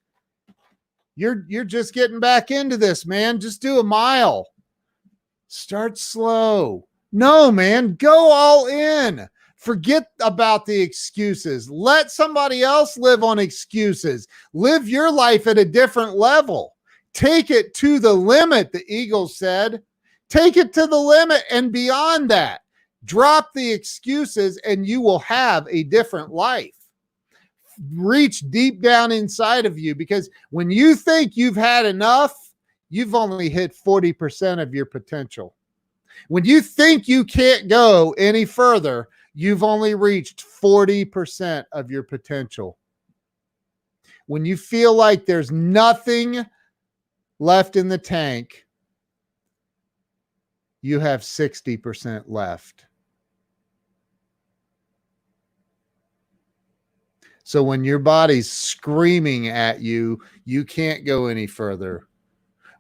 You're just getting back into this, man. Just do a mile. Start slow. No, man, go all in. Forget about the excuses. Let somebody else live on excuses. Live your life at a different level. Take it to the limit, the Eagles said. Take it to the limit and beyond that. Drop the excuses and you will have a different life. Reach deep down inside of you, because when you think you've had enough, you've only hit 40% of your potential. When you think you can't go any further, you've only reached 40% of your potential. When you feel like there's nothing left in the tank, you have 60% left. So when your body's screaming at you, you can't go any further.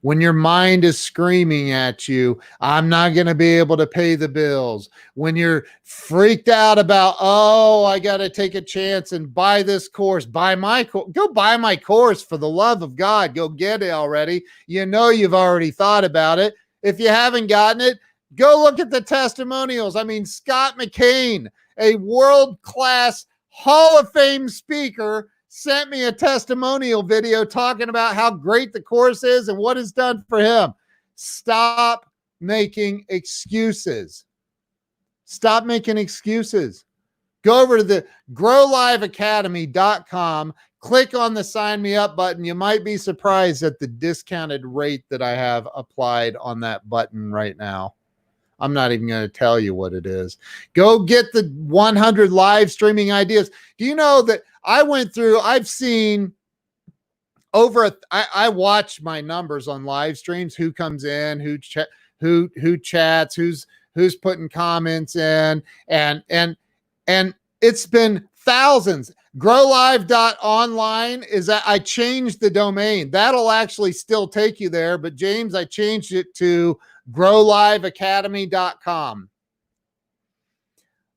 When your mind is screaming at you, I'm not going to be able to pay the bills. When you're freaked out about, oh, I got to take a chance and buy this course, go buy my course, for the love of God. Go get it already. You know you've already thought about it. If you haven't gotten it, go look at the testimonials. I mean, Scott McCain, a world-class Hall of Fame speaker, sent me a testimonial video talking about how great the course is and what it's done for him. Stop making excuses. Stop making excuses. Go over to the growliveacademy.com, click on the sign me up button. You might be surprised at the discounted rate that I have applied on that button right now. I'm not even going to tell you what it is. Go get the 100 live streaming ideas. Do you know that I've seen I watch my numbers on live streams, who comes in, who chats, who's putting comments in, and it's been thousands. Growlive.online is that I changed the domain. That'll actually still take you there, but James, I changed it to growliveacademy.com.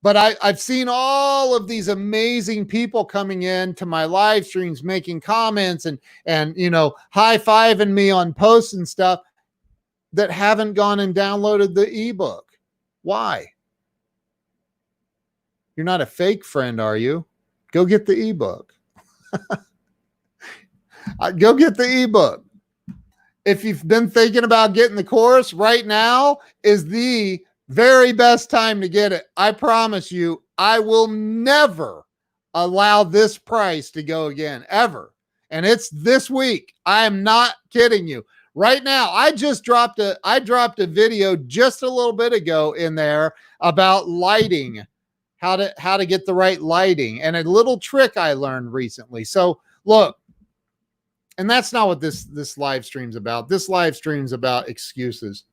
But I've seen all of these amazing people coming in to my live streams, making comments and high-fiving me on posts and stuff, that haven't gone and downloaded the ebook. Why? You're not a fake friend, are you? Go get the ebook. Go get the ebook. If you've been thinking about getting the course, right now is the very best time to get it. I promise you, I will never allow this price to go again, ever. And it's this week. I am not kidding you. Right now, I dropped a video just a little bit ago in there about lighting, how to get the right lighting, and a little trick I learned recently. So look, and that's not what this live stream's about. This live stream's about excuses.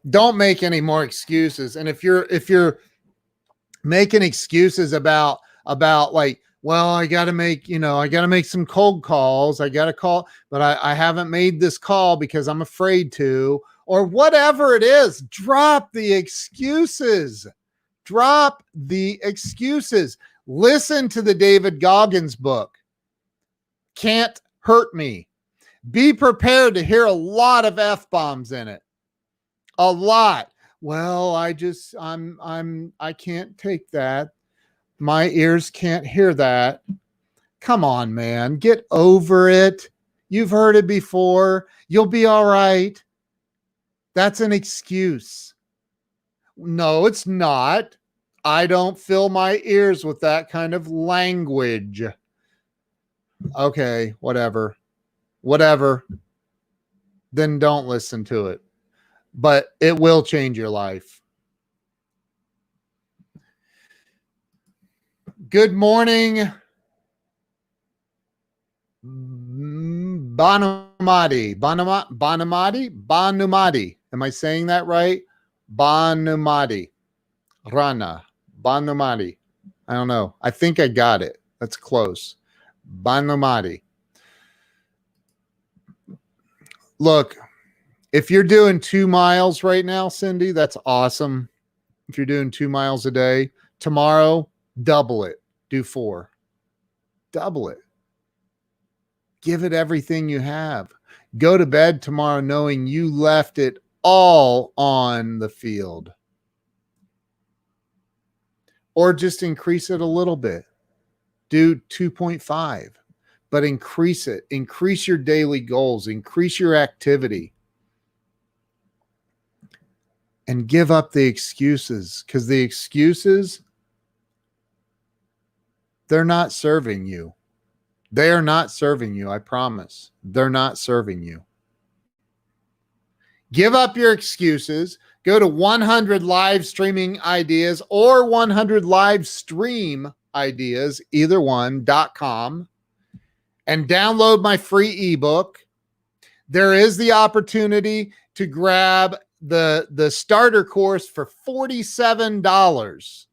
Don't make any more excuses. And if you're making excuses about like, well, I got to make some cold calls. I got to call, but I haven't made this call because I'm afraid to, or whatever it is, drop the excuses. Drop the excuses. Listen to the David Goggins book, Can't Hurt Me. Be prepared to hear a lot of F-bombs in it. A lot. Well, I can't take that. My ears can't hear that. Come on, man. Get over it. You've heard it before. You'll be all right. That's an excuse. No, it's not. I don't fill my ears with that kind of language. Okay, whatever. Then don't listen to it. But it will change your life. Good morning, Banumadi. Am I saying that right? Banumadi. Rana. Banumadi. I don't know. I think I got it. That's close. Banumadi. Look, if you're doing 2 miles right now, Cindy, that's awesome. If you're doing 2 miles a day, tomorrow, double it. Do 4. Double it. Give it everything you have. Go to bed tomorrow knowing you left it all on the field. Or just increase it a little bit. Do 2.5, but increase it. Increase your daily goals. Increase your activity. And give up the excuses, because the excuses, they're not serving you. They are not serving you, I promise. They're not serving you. Give up your excuses. Go to 100 live streaming ideas or 100 live stream ideas, either one.com, and download my free ebook. There is the opportunity to grab the starter course for $47.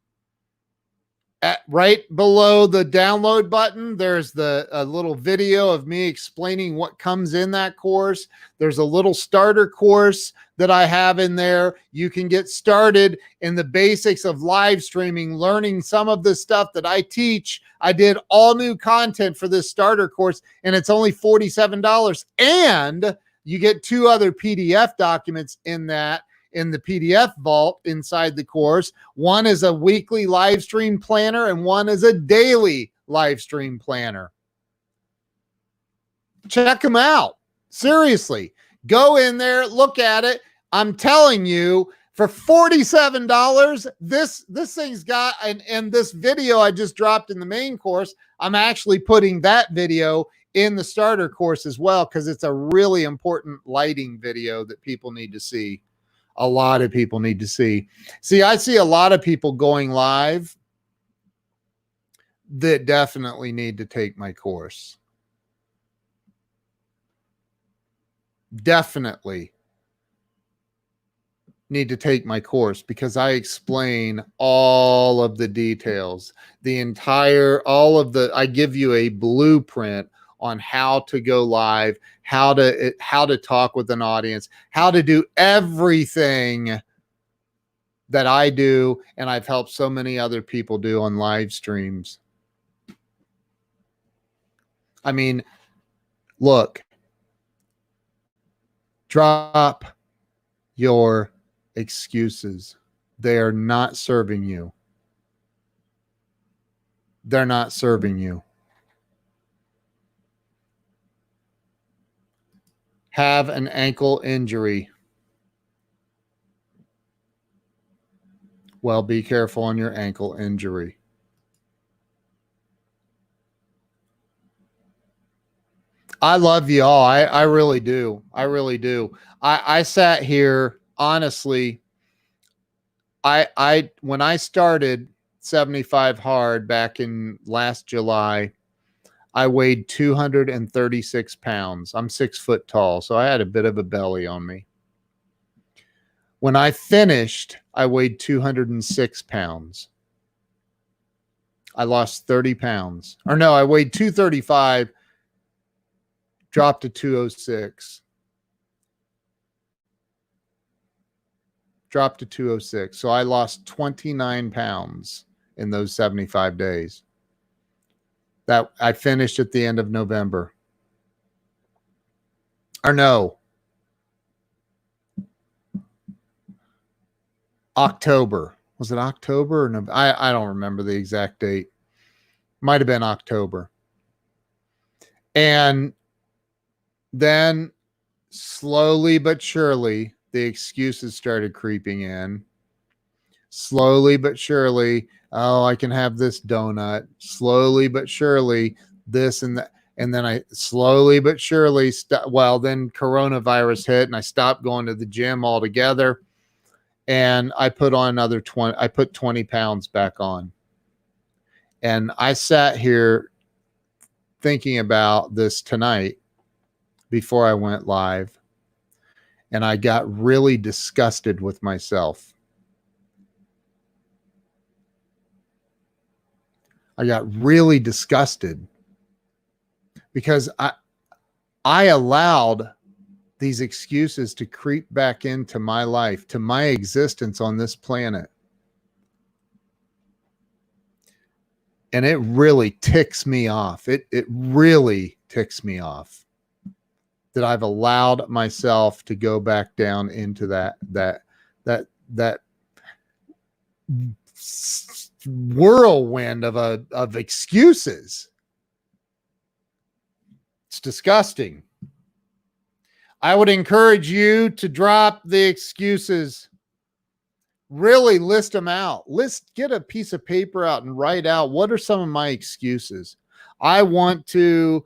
Right below the download button, there's a little video of me explaining what comes in that course. There's a little starter course that I have in there. You can get started in the basics of live streaming, learning some of the stuff that I teach. I did all new content for this starter course, and it's only $47. And you get 2 other PDF documents in the PDF vault inside the course. One is a weekly live stream planner and one is a daily live stream planner. Check them out. Seriously, go in there, look at it. I'm telling you, for $47, this thing's got, and this video I just dropped in the main course, I'm actually putting that video in the starter course as well, because it's a really important lighting video that people need to see. A lot of people need to see. See, I see a lot of people going live that definitely need to take my course. Definitely need to take my course, because I explain all of the details, I give you a blueprint on how to go live, how to talk with an audience, how to do everything that I do and I've helped so many other people do on live streams. I mean, look, drop your excuses. They are not serving you. They're not serving you. Have an ankle injury. Well, be careful on your ankle injury. I love you all. I really do. I really do. I sat here, honestly, when I started 75 Hard back in last July, I weighed 236 pounds. I'm 6 foot tall, so I had a bit of a belly on me. When I finished, I weighed 206 pounds. I lost 30 pounds. Or no, I weighed 235, dropped to 206. Dropped to 206. So I lost 29 pounds in those 75 days. That I finished at the end of November. Or no, October. Was it October or November? I don't remember the exact date. Might have been October. And then slowly but surely, the excuses started creeping in. Slowly but surely, oh, I can have this donut. Slowly but surely, this and that. And then I slowly but surely, then coronavirus hit and I stopped going to the gym altogether. And I put on another 20, I put 20 pounds back on. And I sat here thinking about this tonight before I went live. And I got really disgusted with myself. I got really disgusted because I allowed these excuses to creep back into my life, to my existence on this planet. And it really ticks me off. It really ticks me off. that I've allowed myself to go back down into that whirlwind of excuses. It's disgusting. I would encourage you to drop the excuses. Really list them out. Get a piece of paper out and write out, what are some of my excuses? I want to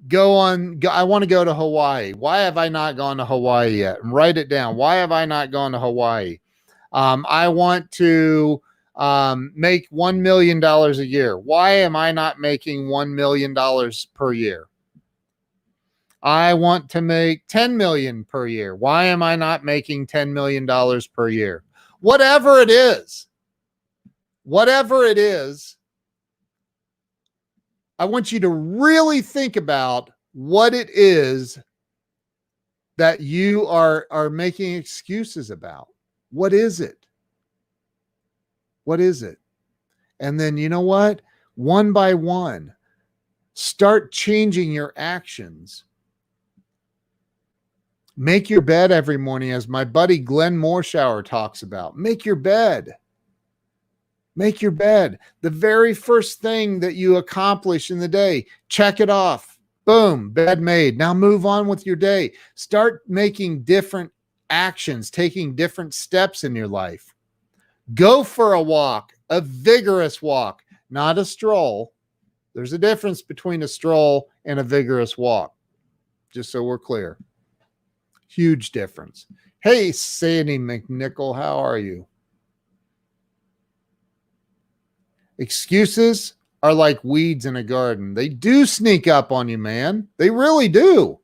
go to Hawaii. Why have I not gone to Hawaii yet? And write it down. Why have I not gone to Hawaii? I want to make $1 million a year. Why am I not making $1 million per year? I want to make 10 million per year. Why am I not making $10 million per year? Whatever it is, I want you to really think about what it is that you are making excuses about. What is it? What is it? And then, you know what? One by one, start changing your actions. Make your bed every morning, as my buddy Glenn Morshower talks about. Make your bed. Make your bed. The very first thing that you accomplish in the day, check it off. Boom, bed made. Now move on with your day. Start making different actions, taking different steps in your life. Go for a walk, a vigorous walk, not a stroll. There's a difference between a stroll and a vigorous walk, just so we're clear. Huge difference. Hey, Sandy McNichol, how are you? Excuses are like weeds in a garden. They do sneak up on you, man. They really do.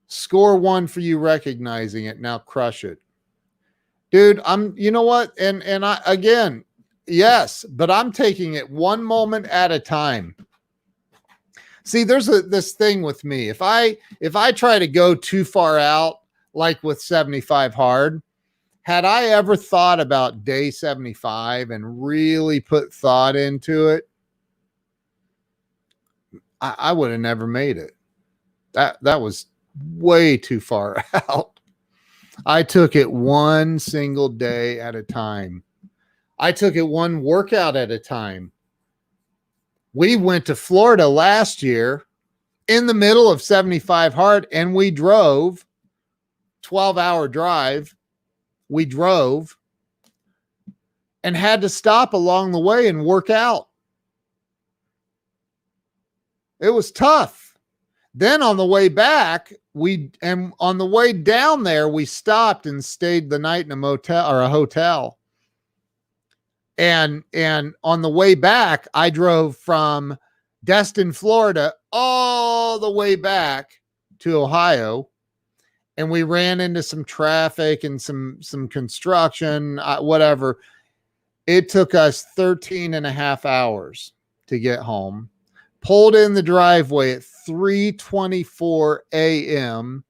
Score 1 for you recognizing it. Now crush it. Dude, you know what? And I, again, yes, but I'm taking it one moment at a time. See, there's this thing with me. If I try to go too far out, like with 75 hard, had I ever thought about day 75 and really put thought into it, I would have never made it. That was way too far out. I took it one single day at a time. I took it one workout at a time. We went to Florida last year in the middle of 75 hard, and we drove 12-hour drive. We drove and had to stop along the way and work out. It was tough. Then on the way back, on the way down there, we stopped and stayed the night in a motel or a hotel. And on the way back, I drove from Destin, Florida, all the way back to Ohio. And we ran into some traffic and some construction, whatever. It took us 13 and a half hours to get home. Pulled in the driveway at 3:24 a.m.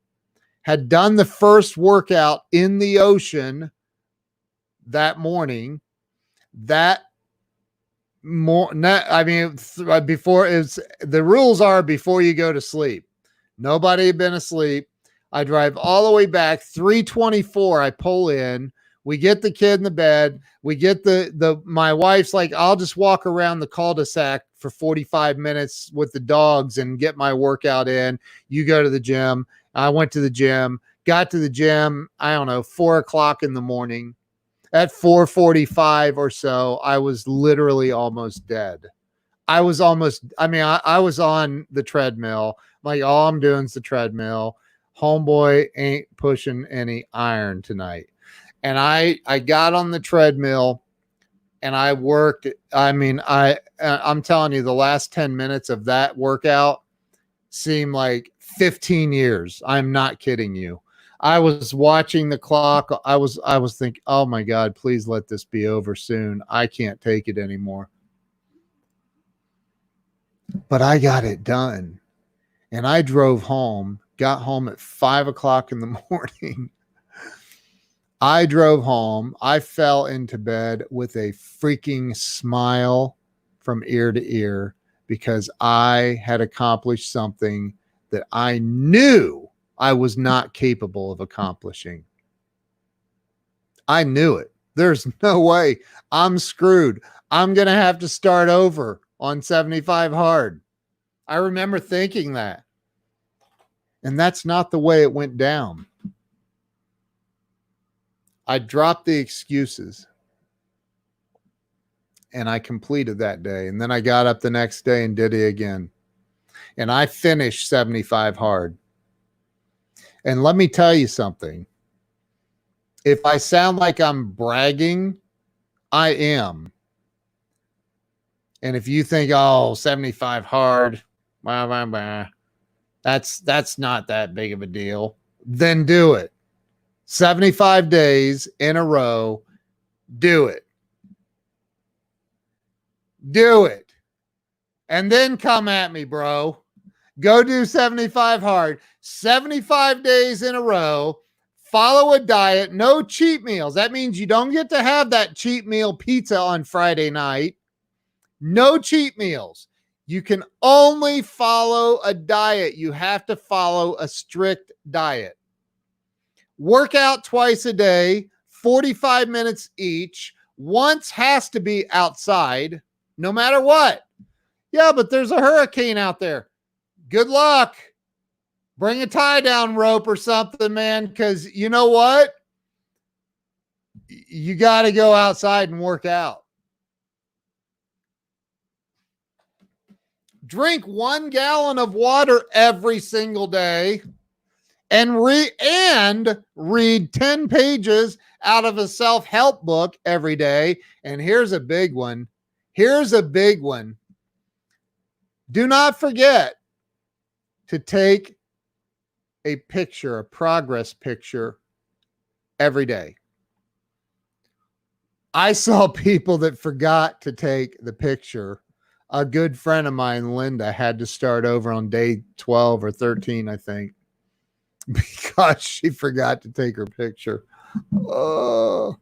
Had done the first workout in the ocean that morning. Before the rules are before you go to sleep. Nobody had been asleep. I drive all the way back, 3:24. I pull in. We get the kid in the bed. We get my wife's like, I'll just walk around the cul-de-sac for 45 minutes with the dogs and get my workout in. You go to the gym. I went to the gym, got to the gym, I don't know, 4:00 in the morning. At 4:45 or so, I was literally almost dead. I was on the treadmill. Like, all I'm doing is the treadmill. Homeboy ain't pushing any iron tonight. And I got on the treadmill and I worked. I'm telling you, the last 10 minutes of that workout seemed like 15 years. I'm not kidding you. I was watching the clock. I was thinking, oh my God, please let this be over soon. I can't take it anymore. But I got it done. And I drove home, got home at 5:00 in the morning. I drove home. I fell into bed with a freaking smile from ear to ear because I had accomplished something that I knew I was not capable of accomplishing. I knew it. There's no way. I'm screwed. I'm going to have to start over on 75 hard. I remember thinking that. And that's not the way it went down. I dropped the excuses and I completed that day. And then I got up the next day and did it again. And I finished 75 hard. And let me tell you something. If I sound like I'm bragging, I am. And if you think, oh, 75 hard, blah, blah, blah, that's not that big of a deal, then do it. 75 days in a row, do it. Do it. And then come at me, bro. Go do 75 hard, 75 days in a row. Follow a diet, no cheat meals. That means you don't get to have that cheat meal pizza on Friday night. No cheat meals. You can only follow a diet. You have to follow a strict diet. Work out twice a day, 45 minutes each. Once has to be outside, no matter what. Yeah, but there's a hurricane out there. Good luck. Bring a tie-down rope or something, man, because you know what? You got to go outside and work out. Drink 1 gallon of water every single day and read 10 pages out of a self-help book every day. And here's a big one. Do not forget to take a picture, a progress picture every day. I saw people that forgot to take the picture. A good friend of mine, Linda, had to start over on day 12 or 13, I think, because she forgot to take her picture. Oh.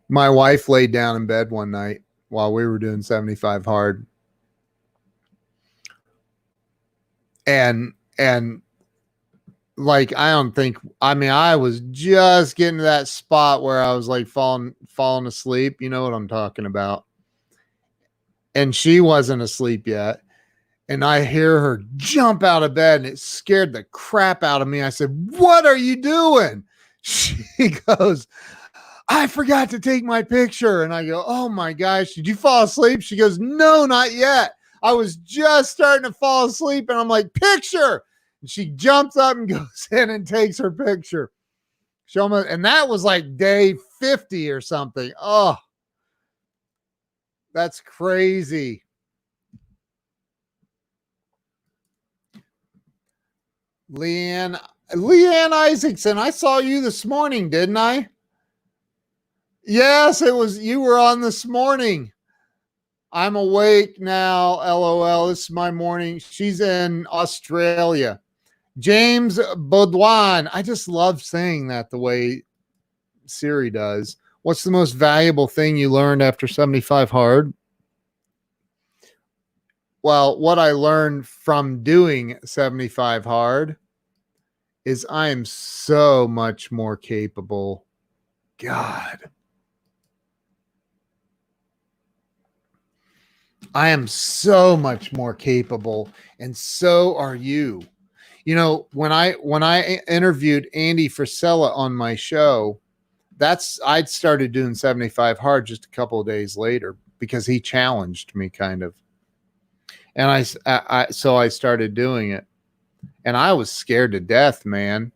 My wife laid down in bed one night while we were doing 75 hard. And like, I was just getting to that spot where I was like falling asleep. You know what I'm talking about. And she wasn't asleep yet. And I hear her jump out of bed and it scared the crap out of me. I said, "What are you doing?" She goes, "I forgot to take my picture." And I go, "Oh my gosh, did you fall asleep?" She goes, "No, not yet. I was just starting to fall asleep." And I'm like, "Picture." And she jumps up and goes in and takes her picture. And that was like day 50 or something. Oh, that's crazy. Leanne Isaacson, I saw you this morning, didn't I? Yes, you were on this morning. I'm awake now, LOL. This is my morning. She's in Australia. James Baudouin. I just love saying that the way Siri does. What's the most valuable thing you learned after 75 hard? Well, what I learned from doing 75 hard is I am so much more capable. God. I am so much more capable, and so are you. You know, when I interviewed Andy Frisella on my show, I'd started doing 75 hard just a couple of days later because he challenged me kind of. And so I started doing it. And I was scared to death, man.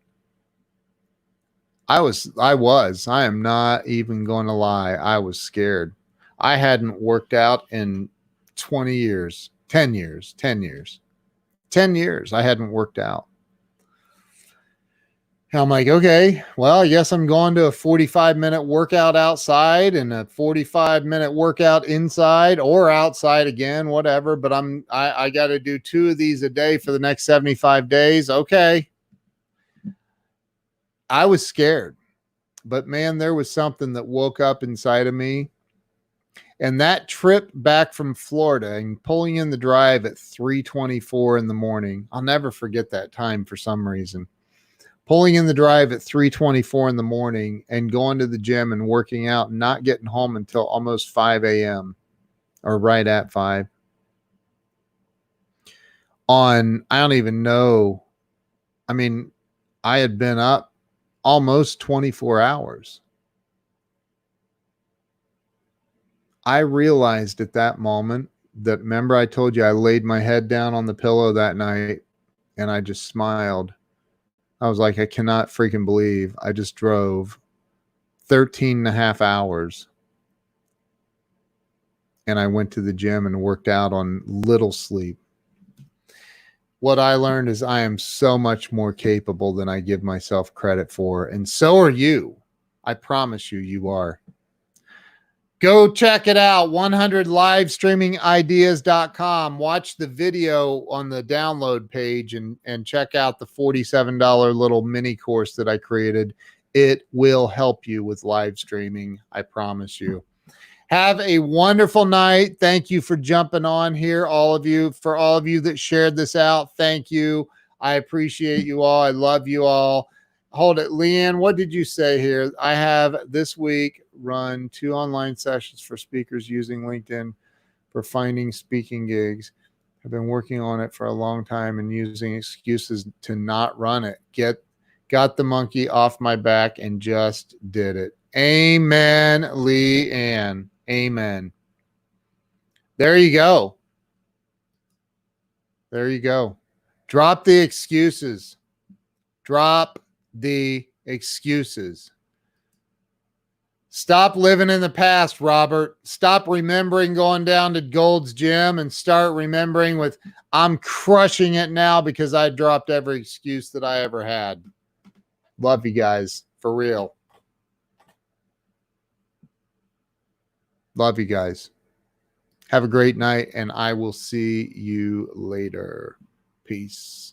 I am not even going to lie. I was scared. I hadn't worked out in 20 years, 10 years. 10 years I hadn't worked out. And I'm like, okay, well, I guess I'm going to a 45-minute workout outside and a 45-minute workout inside or outside again, whatever. But I got to do 2 of these a day for the next 75 days. Okay. I was scared, but man, there was something that woke up inside of me And that trip back from Florida and pulling in the drive at 3:24 in the morning, I'll never forget that time for some reason. Pulling in the drive at 3:24 in the morning and going to the gym and working out and not getting home until almost 5 a.m. or right at 5. On, I don't even know. I mean, I had been up almost 24 hours. I realized at that moment that, remember I told you I laid my head down on the pillow that night and I just smiled. I was like, I cannot freaking believe I just drove 13 and a half hours and I went to the gym and worked out on little sleep. What I learned is I am so much more capable than I give myself credit for. And so are you. I promise you, you are. Go check it out, 100livestreamingideas.com. Watch the video on the download page and check out the $47 little mini course that I created. It will help you with live streaming. I promise you. Have a wonderful night. Thank you for jumping on here, all of you. For all of you that shared this out, thank you. I appreciate you all. I love you all. Hold it. Leanne, what did you say here? I have this week run 2 online sessions for speakers using LinkedIn for finding speaking gigs. I've been working on it for a long time and using excuses to not run it. Got the monkey off my back and just did it. Amen, Leanne. Amen. There you go. There you go. Drop the excuses. Drop the excuses. Stop living in the past, Robert. Stop remembering going down to Gold's Gym and start remembering with, I'm crushing it now because I dropped every excuse that I ever had. Love you guys. For real. Love you guys. Have a great night, and I will see you later. Peace.